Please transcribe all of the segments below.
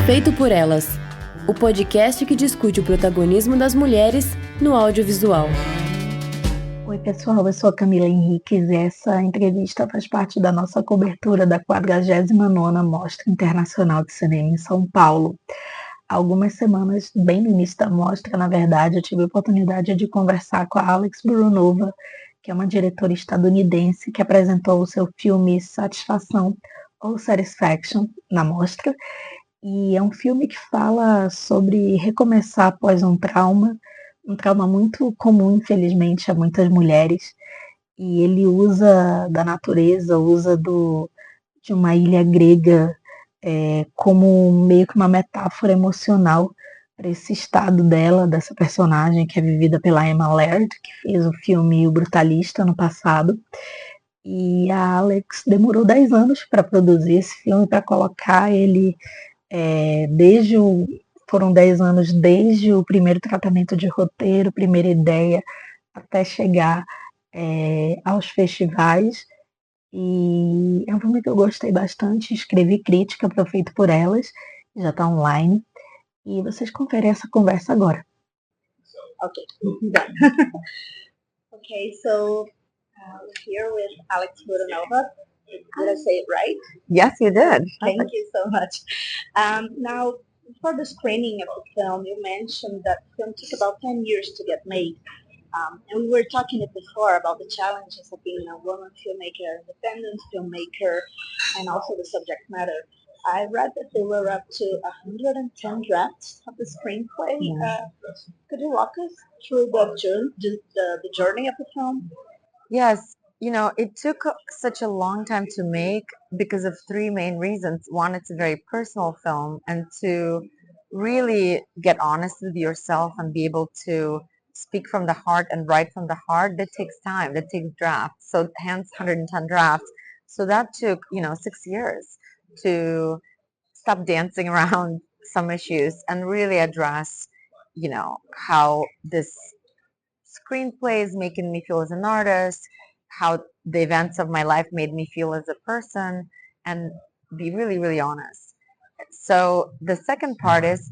Feito por Elas, o podcast que discute o protagonismo das mulheres no audiovisual. Oi pessoal, eu sou a Camila Henriques e essa entrevista faz parte da nossa cobertura da 49ª Mostra Internacional de Cinema em São Paulo. Há algumas semanas, bem no início da mostra, na verdade, eu tive a oportunidade de conversar com a Alex Burunova, que é uma diretora estadunidense que apresentou o seu filme Satisfação ou Satisfaction na mostra. E é um filme que fala sobre recomeçar após um trauma muito comum, infelizmente, a muitas mulheres. E ele usa da natureza, de uma ilha grega como meio que uma metáfora emocional para esse estado dela, dessa personagem que é vivida pela Emma Laird, que fez o filme O Brutalista no passado. E a Alex demorou 10 anos para produzir esse filme, para colocar ele foram 10 anos desde o primeiro tratamento de roteiro, primeira ideia, até chegar aos festivais. E é um filme que eu gostei bastante, escrevi crítica para o Feito por Elas, já está online, e vocês conferem essa conversa agora. Okay, done. Okay, so we're here with Alex Burunova. Did I say it right? Yes, you did. Thank you so much. Now, for the screening of the film, you mentioned that the film took about 10 years to get made. And we were talking before about the challenges of being a woman filmmaker, independent filmmaker, and also the subject matter. I read that there were up to 110 drafts of the screenplay. Could you walk us through the journey of the film? Yes, it took such a long time to make because of three main reasons. One, it's a very personal film, and two, really get honest with yourself and be able to speak from the heart and write from the heart. That takes time, that takes drafts. So hence 110 drafts. So that took, 6 years to stop dancing around some issues and really address, how this screenplay is making me feel as an artist, how the events of my life made me feel as a person, and be really, really honest. So the second part is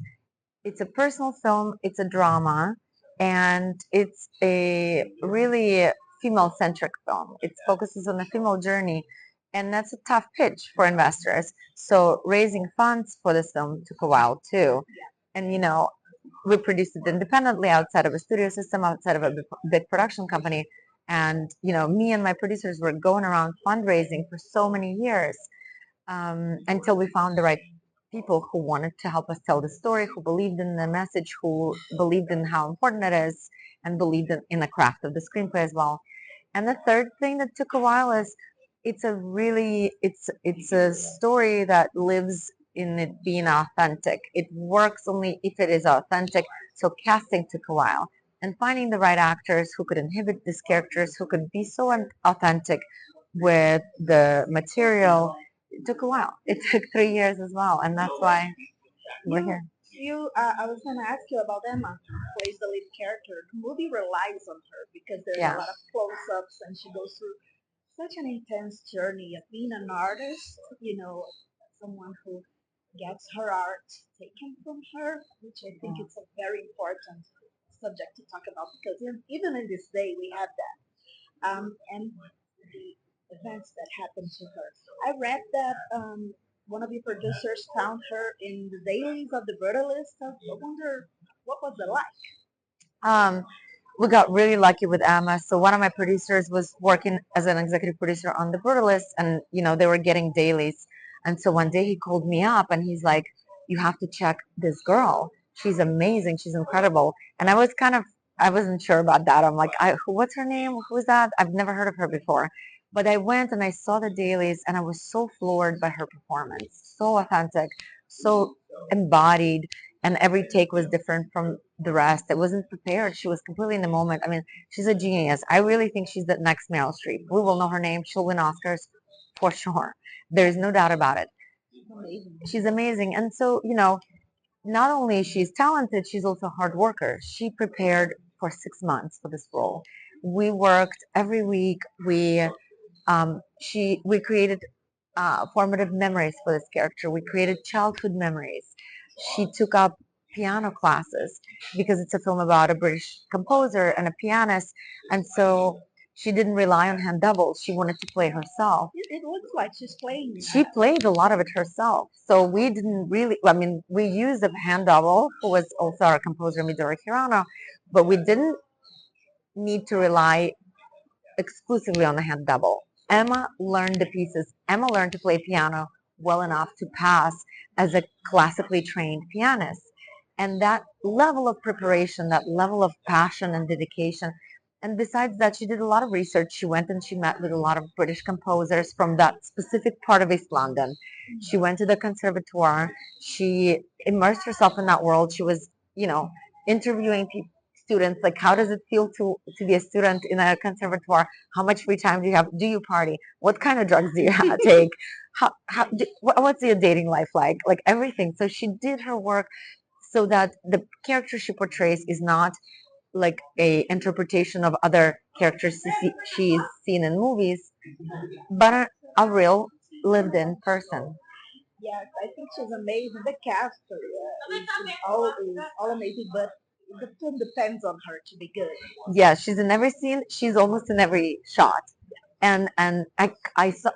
it's a personal film, it's a drama, and it's a really female-centric film. It focuses on the female journey, and that's a tough pitch for investors. So raising funds for this film took a while too. And we produced it independently outside of a studio system, outside of a big production company. And me and my producers were going around fundraising for so many years until we found the right people who wanted to help us tell the story, who believed in the message, who believed in how important it is, and believed in the craft of the screenplay as well. And the third thing that took a while is it's a story that lives in it being authentic. It works only if it is authentic. So casting took a while, and finding the right actors who could inhabit these characters, who could be so authentic with the material, it took a while. It took 3 years as well, and that's why we're here. I was going to ask you about Emma, who plays the lead character. The movie relies on her because there's a lot of close-ups, and she goes through such an intense journey of being an artist, someone who gets her art taken from her, which I think it's a very important subject to talk about because even in this day we have that. And the events that happened to her. I read that one of your producers found her in the dailies of the Brutalist. I wonder, what was it like? We got really lucky with Emma. So one of my producers was working as an executive producer on the Brutalist, and they were getting dailies. And so one day he called me up and he's like, "You have to check this girl. She's amazing. She's incredible." And I wasn't sure about that. I'm like, what's her name? Who's that? I've never heard of her before. But I went and I saw the dailies, and I was so floored by her performance. So authentic, so embodied, and every take was different from the rest. It wasn't prepared. She was completely in the moment. I mean, she's a genius. I really think she's the next Meryl Streep. We will know her name. She'll win Oscars for sure. There's no doubt about it. She's amazing. And so, not only she's talented, she's also a hard worker. She prepared for 6 months for this role. We worked every week. We created formative memories for this character. We created childhood memories. she took up piano classes because it's a film about a British composer and a pianist. And so she didn't rely on hand doubles. She wanted to play herself. It looks like she's playing. She played a lot of it herself. So we didn't really, I mean, we used a hand double who was also our composer, Midori Hirano, but we didn't need to rely exclusively on the hand double. Emma learned the pieces. Emma learned to play piano well enough to pass as a classically trained pianist. And that level of preparation, that level of passion and dedication. And besides that, she did a lot of research. She went and she met with a lot of British composers from that specific part of East London. She went to the conservatoire. She immersed herself in that world. She was, interviewing students, like, how does it feel to be a student in a conservatoire? How much free time do you have? Do you party? What kind of drugs do you take? What's your dating life like? Like everything. So she did her work so that the character she portrays is not like a interpretation of other characters she's seen in movies, but a real lived-in person. Yes, I think she's amazing. The cast is all amazing, but the film depends on her to be good. Yeah, she's in every scene. She's almost in every shot. And I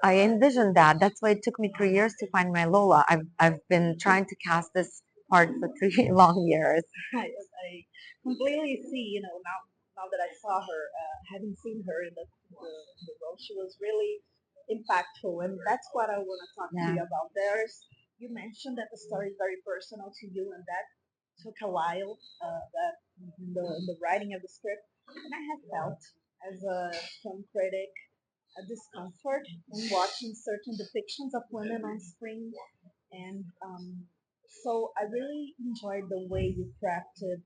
envisioned that. That's why it took me 3 years to find my Lola. I've been trying to cast this part for 3 long years. I completely see. Now that I saw her, having seen her in the role, she was really impactful, and that's what I want to talk to you about. You mentioned that the story is very personal to you, and that took a while. That in the writing of the script, and I have felt as a film critic a discomfort in watching certain depictions of women on screen, and so I really enjoyed the way you crafted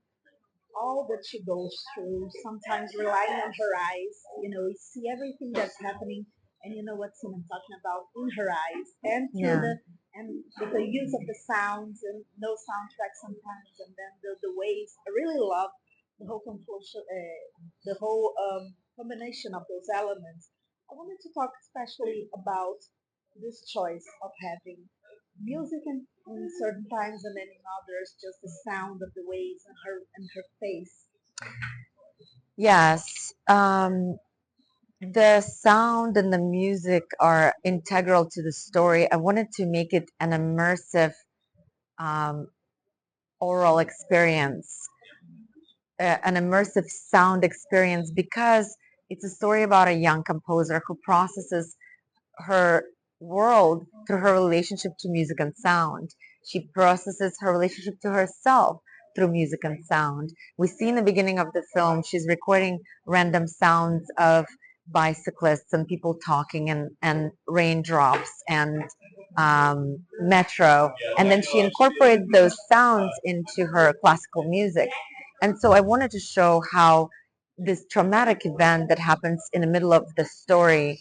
all that she goes through, sometimes relying on her eyes. You see everything that's happening, and you know what scene I'm talking about in her eyes, and through and with the use of the sounds and no soundtrack sometimes, and then the waves. I really love the whole conclusion, combination of those elements. I wanted to talk especially about this choice of having music in certain times and then in others just the sound of the waves and her face. Yes. The sound and the music are integral to the story. I wanted to make it an immersive oral experience, an immersive sound experience, because it's a story about a young composer who processes her world through her relationship to music and sound. She processes her relationship to herself through music and sound. We see in the beginning of the film, she's recording random sounds of bicyclists and people talking and raindrops and metro. And then she incorporates those sounds into her classical music. And so I wanted to show how this traumatic event that happens in the middle of the story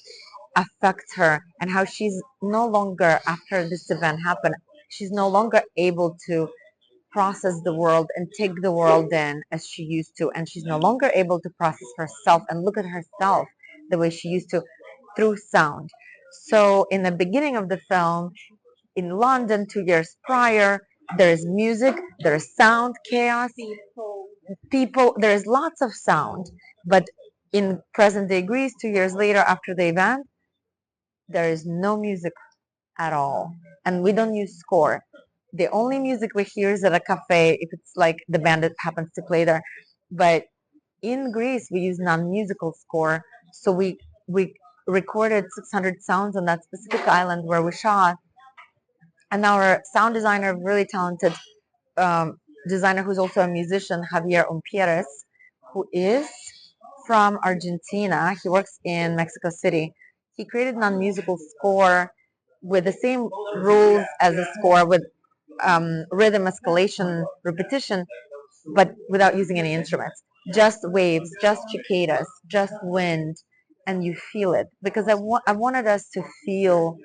affects her, and how she's no longer, after this event happened, she's no longer able to process the world and take the world in as she used to, and she's no longer able to process herself and look at herself the way she used to through sound. So in the beginning of the film, in London 2 years prior, there is music, there is sound, chaos, people, there is lots of sound. But in present day Greece, 2 years later after the event, there is no music at all, and we don't use score. The only music we hear is at a cafe if it's like the band that happens to play there. But in Greece, we use non-musical score. So we recorded 600 sounds on that specific island where we shot, and our sound designer, really talented designer who's also a musician, Javier Umpieres, who is from Argentina. He works in Mexico City. He created non-musical score with the same rules as a score, with rhythm, escalation, repetition, but without using any instruments. Just waves, just cicadas, just wind, and you feel it. Because I wanted us to feel,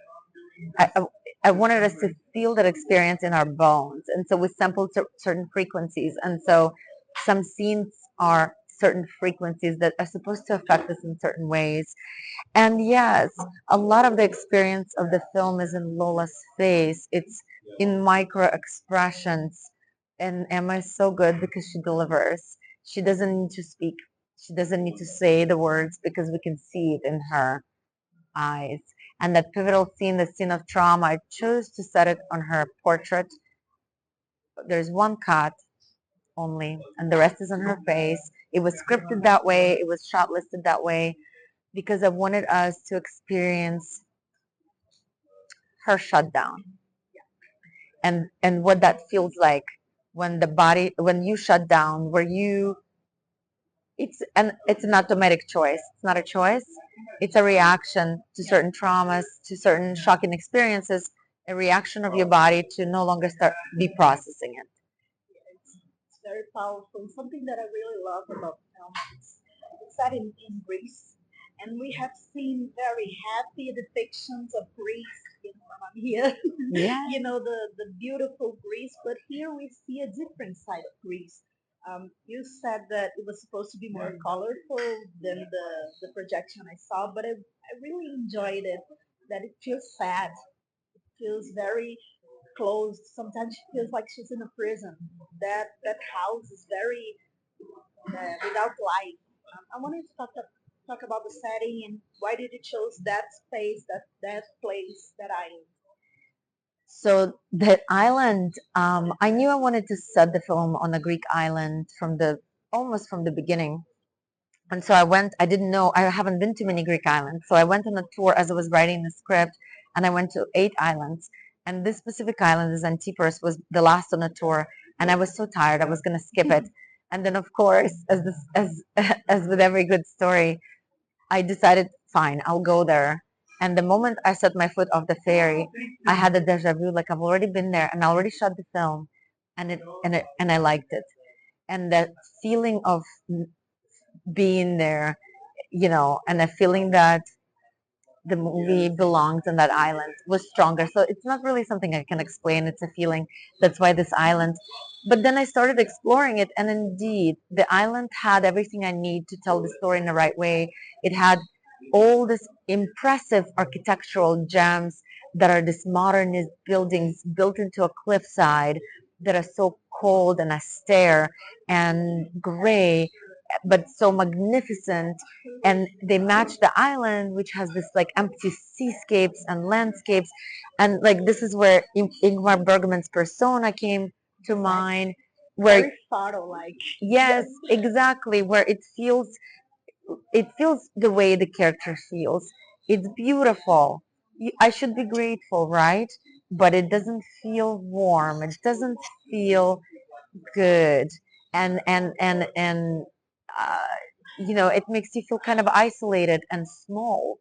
I wanted us to feel that experience in our bones. And so we sampled certain frequencies. And so some scenes are certain frequencies that are supposed to affect us in certain ways. And yes, a lot of the experience of the film is in Lola's face. It's in micro expressions. And Emma is so good because she delivers. She doesn't need to speak. She doesn't need to say the words because we can see it in her eyes. And that pivotal scene, the scene of trauma, I chose to set it on her portrait. There's one cut only, and the rest is on her face. It was scripted that way. It was shot listed that way because I wanted us to experience her shutdown and what that feels like when when you shut down, where you it's an automatic choice. It's not a choice. It's a reaction to certain traumas, to certain shocking experiences, a reaction of your body to no longer start be processing it. It's very powerful. Something that I really love about the film is it's set in Greece, and we have seen very happy depictions of Greece. From here, Yeah. The beautiful Greece, but here we see a different side of Greece. You said that it was supposed to be more colorful than the projection I saw, but I really enjoyed it. That it feels sad. It feels very closed. Sometimes she feels like she's in a prison. That house is very without life. I wanted to talk about the setting and why did you choose that space, that place, that island. So the island, I knew I wanted to set the film on a Greek island almost from the beginning. And so I didn't know, I haven't been to many Greek islands. So I went on a tour as I was writing the script, and I went to 8 islands. And this specific island, is Antiparos, was the last on the tour. And I was so tired, I was going to skip it. And then, of course, as with every good story, I decided, fine, I'll go there. And the moment I set my foot off the ferry, I had a deja vu, like I've already been there and I already shot the film, and I liked it. And that feeling of being there, and a feeling that the movie belongs on that island was stronger. So it's not really something I can explain. It's a feeling. That's why this island. But then I started exploring it, and indeed, the island had everything I need to tell the story in the right way. It had all these impressive architectural gems that are these modernist buildings built into a cliffside that are so cold and austere and gray, but so magnificent. And they match the island, which has this like empty seascapes and landscapes. And like this is where Ingmar Bergman's persona came to mind, where very photo-like. Yes, exactly, where it feels the way the character feels. It's beautiful. I should be grateful, right? But it doesn't feel warm. It doesn't feel good. And uh, it makes you feel kind of isolated and small.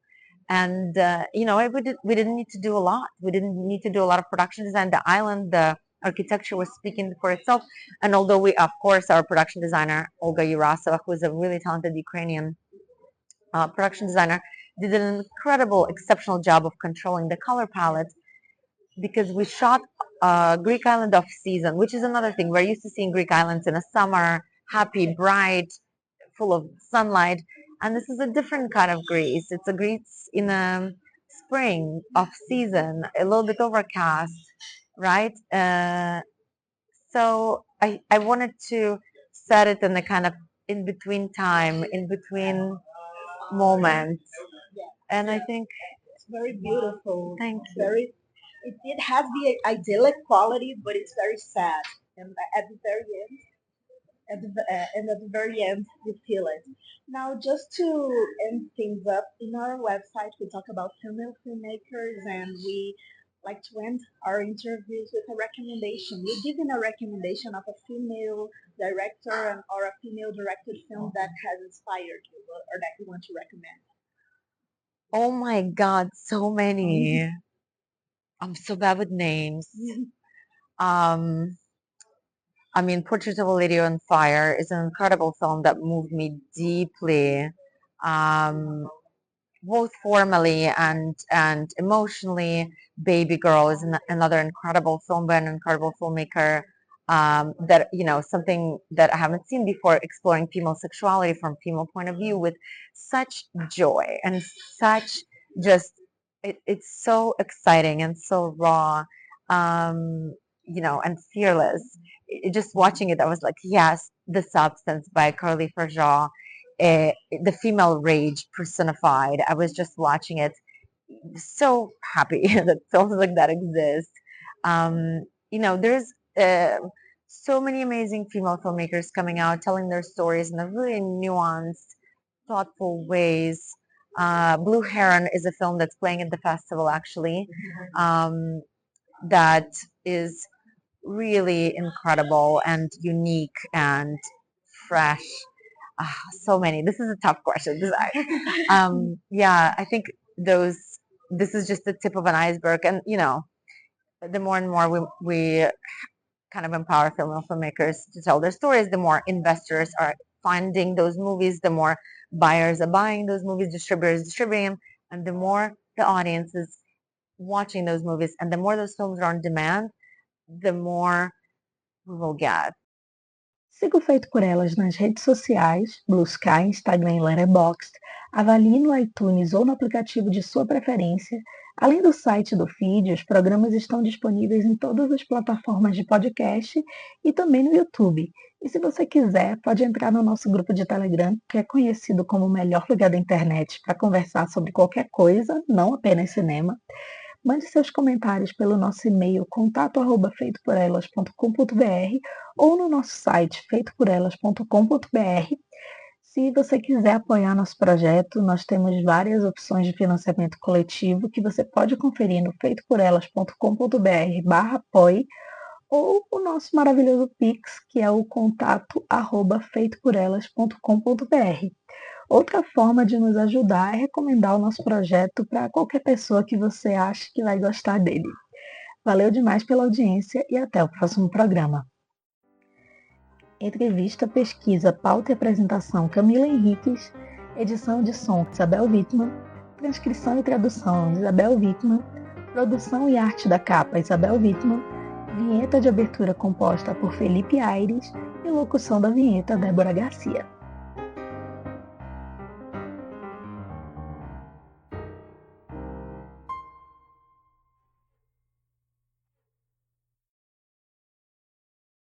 And we didn't need to do a lot. We didn't need to do a lot of production design. The island, the architecture was speaking for itself. And although we, of course, our production designer Olga Yurasova, who is a really talented Ukrainian production designer, did an incredible, exceptional job of controlling the color palette, because we shot Greek island off season, which is another thing. We're used to seeing Greek islands in a summer, happy, bright, full of sunlight, and this is a different kind of Greece. It's a Greece in a spring, off season, a little bit overcast, right? So I wanted to set it in a kind of in between time, in between moments, and I think it's very beautiful. Thank you. It has the idyllic quality, but it's very sad. And at the very end, at the very end, you feel it. Now, just to end things up, in our website, we talk about female filmmakers, and we like to end our interviews with a recommendation. You're giving a recommendation of a female director or a female directed film that has inspired you or that you want to recommend. Oh my God, so many. I'm so bad with names. Um, I mean, Portrait of a Lady on Fire is an incredible film that moved me deeply, um, both formally and emotionally. Baby Girl is another incredible film by an incredible filmmaker. That something that I haven't seen before, exploring female sexuality from female point of view with such joy and such just it's so exciting and so raw. and fearless. Just watching it, I was like, yes, The Substance by Carly Farjaw, the female rage personified. I was just watching it, so happy that films like that exist. There's so many amazing female filmmakers coming out, telling their stories in a really nuanced, thoughtful ways. Blue Heron is a film that's playing at the festival, actually, that is really incredible and unique and fresh. So many. This is a tough question. I think this is just the tip of an iceberg. And, the more and more we kind of empower filmmakers to tell their stories, the more investors are finding those movies, the more buyers are buying those movies, distributors distributing them, and the more the audience is watching those movies, and the more those films are on demand, the more we will get. Siga o Feito por Elas nas redes sociais, Blue Sky, Instagram e Letterboxd, avalie no iTunes ou no aplicativo de sua preferência. Além do site do feed, os programas estão disponíveis em todas as plataformas de podcast e também no YouTube. E se você quiser, pode entrar no nosso grupo de Telegram, que é conhecido como o melhor lugar da internet para conversar sobre qualquer coisa, não apenas cinema. Mande seus comentários pelo nosso e-mail contato@feitoporelas.com.br ou no nosso site feitoporelas.com.br. Se você quiser apoiar nosso projeto, nós temos várias opções de financiamento coletivo que você pode conferir no feitoporelas.com.br/apoie ou o nosso maravilhoso Pix, que é o contato@feitoporelas.com.br. Outra forma de nos ajudar é recomendar o nosso projeto para qualquer pessoa que você ache que vai gostar dele. Valeu demais pela audiência e até o próximo programa. Entrevista, pesquisa, pauta e apresentação Camila Henriques, edição de som Isabel Wittmann, transcrição e tradução Isabel Wittmann, produção e arte da capa Isabel Wittmann, vinheta de abertura composta por Felipe Ayres e locução da vinheta Débora Garcia.